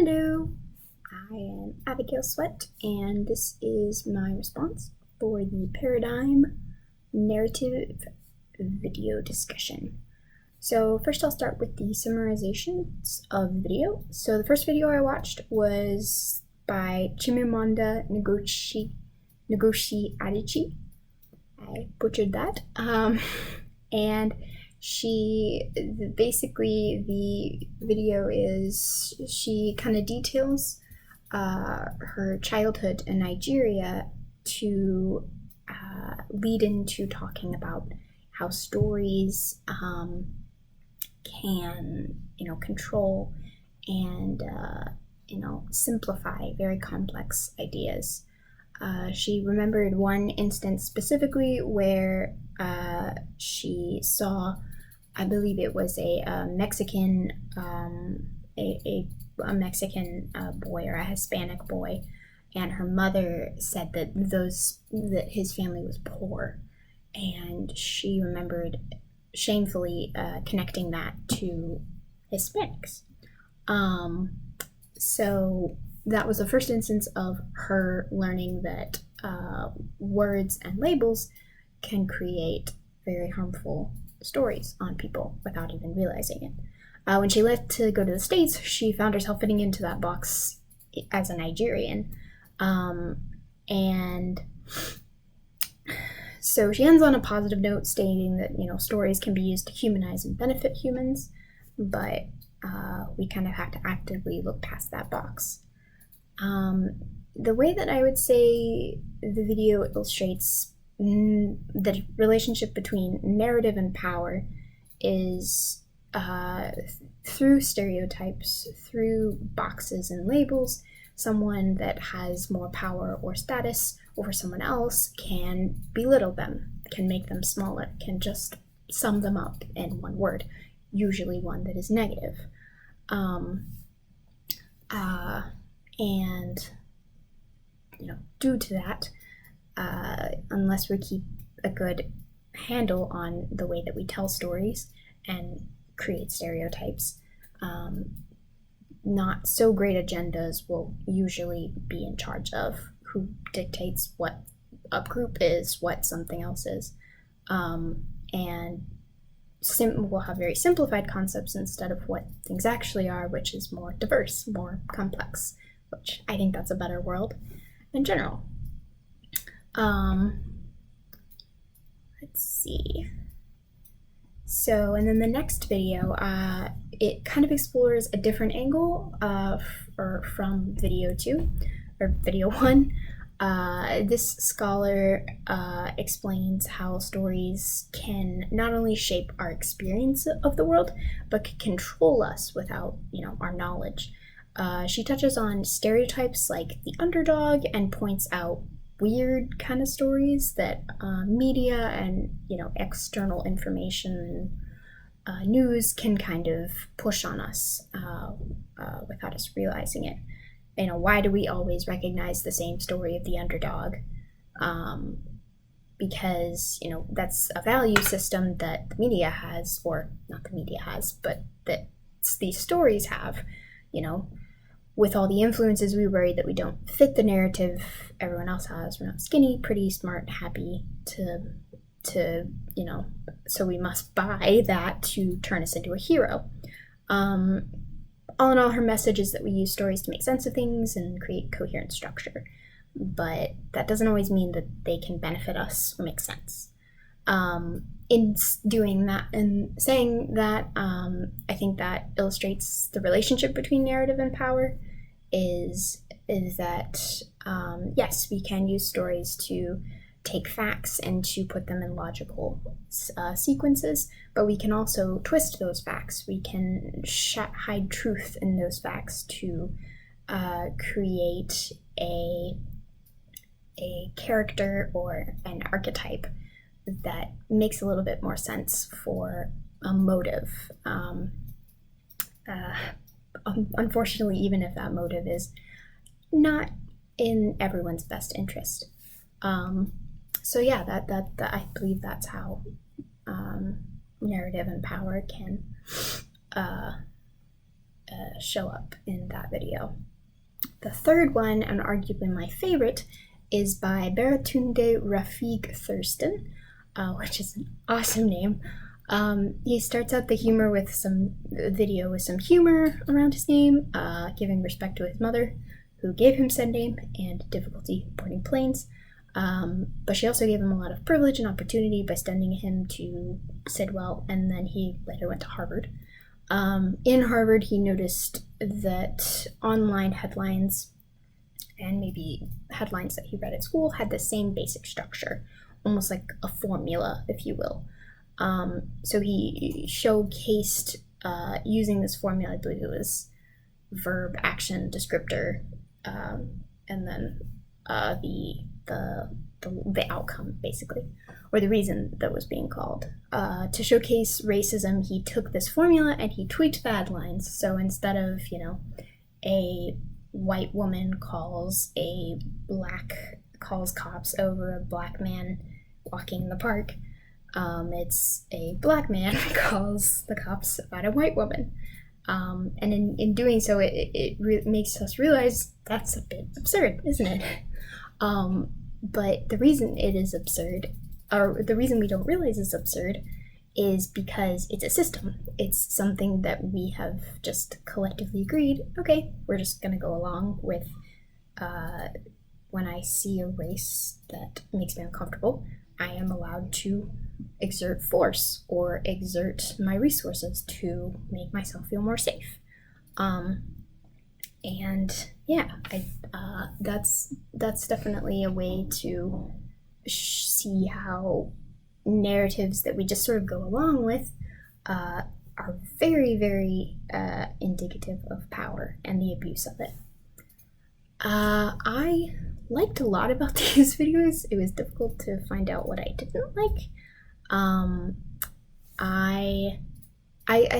Hello, I am Abigail Sweatt, and this is my response for the paradigm narrative video discussion. So first I'll start with the summarizations of the video. So the first video I watched was by Chimamanda Ngozi Adichie. I butchered that. And basically the video is she kind of details her childhood in Nigeria to lead into talking about how stories can control and simplify very complex ideas. She remembered one instance specifically where she saw, I believe it was a Mexican, a Mexican boy or a Hispanic boy, and her mother said that his family was poor, and she remembered shamefully connecting that to Hispanics. So that was the first instance of her learning that words and labels can create very harmful stories on people without even realizing it. When she left to go to the States, she found herself fitting into that box as a Nigerian. And so she ends on a positive note stating that, stories can be used to humanize and benefit humans, but we kind of have to actively look past that box. The way that I would say the video illustrates the relationship between narrative and power is through stereotypes, through boxes and labels. Someone that has more power or status over someone else can belittle them, can make them smaller, can just sum them up in one word, usually one that is negative. And due to that, unless we keep a good handle on the way that we tell stories and create stereotypes, not so great agendas will usually be in charge of who dictates what a group is, what something else is, and we'll have very simplified concepts instead of what things actually are, which is more diverse, more complex, which I think that's a better world in general. Let's see. So, and then the next video, it kind of explores a different angle from video 2, or video 1. This scholar explains how stories can not only shape our experience of the world, but can control us without, our knowledge. She touches on stereotypes like the underdog and points out weird kind of stories that media and external information and news can kind of push on us without us realizing it. Why do we always recognize the same story of the underdog? Because that's a value system that the media has, or not the media has, but that these stories have. With all the influences, we worry that we don't fit the narrative everyone else has. We're not skinny, pretty, smart, happy so we must buy that to turn us into a hero. All in all, her message is that we use stories to make sense of things and create coherent structure, but that doesn't always mean that they can benefit us or make sense. In doing that and saying that, I think that illustrates the relationship between narrative and power is that, yes, we can use stories to take facts and to put them in logical sequences, but we can also twist those facts. We can hide truth in those facts to create a character or an archetype that makes a little bit more sense for a motive. Unfortunately, even if that motive is not in everyone's best interest. So yeah, that I believe that's how narrative and power can show up in that video. The third one, and arguably my favorite, is by Baratunde Rafiq Thurston, which is an awesome name. He starts out the humor with some video with some humor around his name, giving respect to his mother, who gave him said name, and difficulty boarding planes. But she also gave him a lot of privilege and opportunity by sending him to Sidwell, and then he later went to Harvard. In Harvard, he noticed that online headlines and maybe headlines that he read at school had the same basic structure, almost like a formula, if you will. So he showcased using this formula. I believe it was verb, action, descriptor, and then the outcome, basically, or the reason that was being called. To showcase racism, he took this formula and he tweaked the headlines. So instead of, a white woman calls cops over a black man walking in the park, it's a black man calls the cops about a white woman. And in doing so, it makes us realize that's a bit absurd, isn't it? But the reason it is absurd, or the reason we don't realize it's absurd, is because it's a system. It's something that we have just collectively agreed, okay, we're just going to go along with. When I see a race that makes me uncomfortable, I am allowed to exert force or exert my resources to make myself feel more safe. And yeah, that's definitely a way to see how narratives that we just sort of go along with are very, very indicative of power and the abuse of it. I liked a lot about these videos. It was difficult to find out what I didn't like. I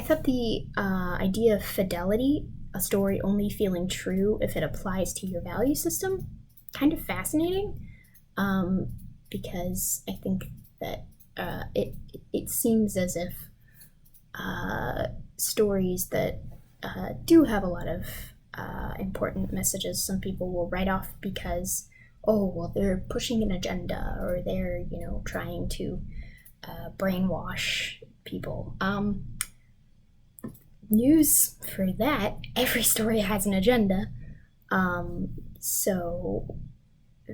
thought the idea of fidelity, a story only feeling true if it applies to your value system, kind of fascinating, because I think that it seems as if stories that do have a lot of important messages, some people will write off because, oh, well, they're pushing an agenda, or they're, trying to brainwash people. News for that, every story has an agenda. So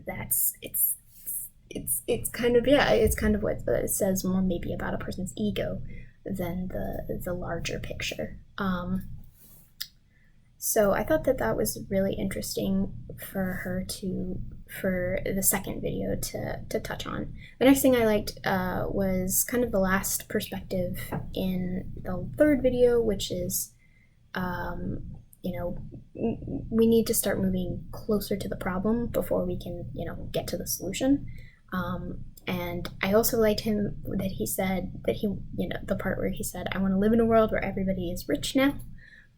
that's it's kind of, yeah, it's kind of what it says more maybe about a person's ego than the larger picture. So I thought that was really interesting for the second video to touch on. The next thing I liked was kind of the last perspective in the third video, which is, we need to start moving closer to the problem before we can, get to the solution. And I also liked him that he said that the part where he said, I want to live in a world where everybody is rich now,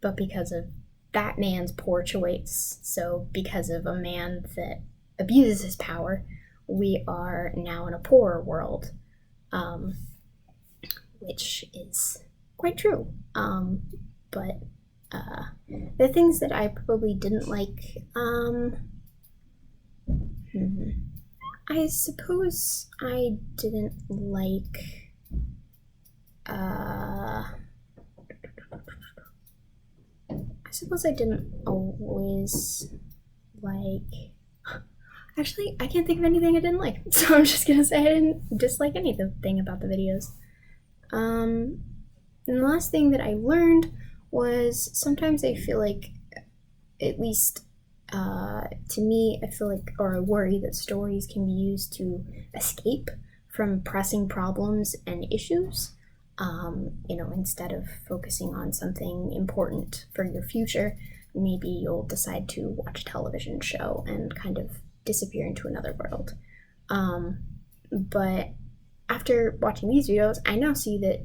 but because of that man's poor choice, so because of a man that abuses his power, we are now in a poorer world, which is quite true. But the things that I probably didn't like, I suppose I didn't like, always like, actually, I can't think of anything I didn't like, so I'm just gonna say I didn't dislike anything about the videos. And the last thing that I learned was sometimes I feel like, at least to me, I feel like, or I worry that stories can be used to escape from pressing problems and issues. Instead of focusing on something important for your future, maybe you'll decide to watch a television show and kind of disappear into another world. But after watching these videos, I now see that,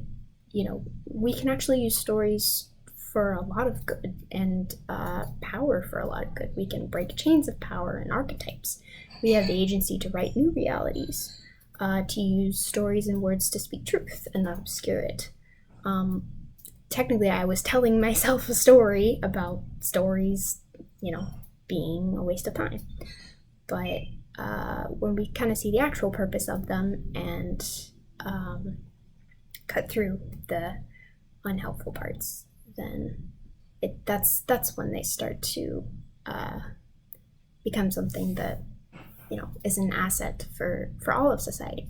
we can actually use stories for a lot of good, and power for a lot of good. We can break chains of power and archetypes. We have the agency to write new realities, to use stories and words to speak truth and not obscure it. technically I was telling myself a story about stories, being a waste of time. But when we kind of see the actual purpose of them and cut through the unhelpful parts, then that's when they start to become something that is an asset for all of society,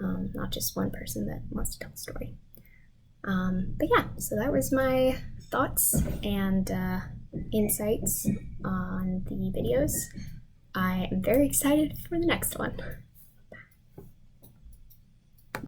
not just one person that wants to tell a story. But yeah, so that was my thoughts and insights on the videos. I am very excited for the next one.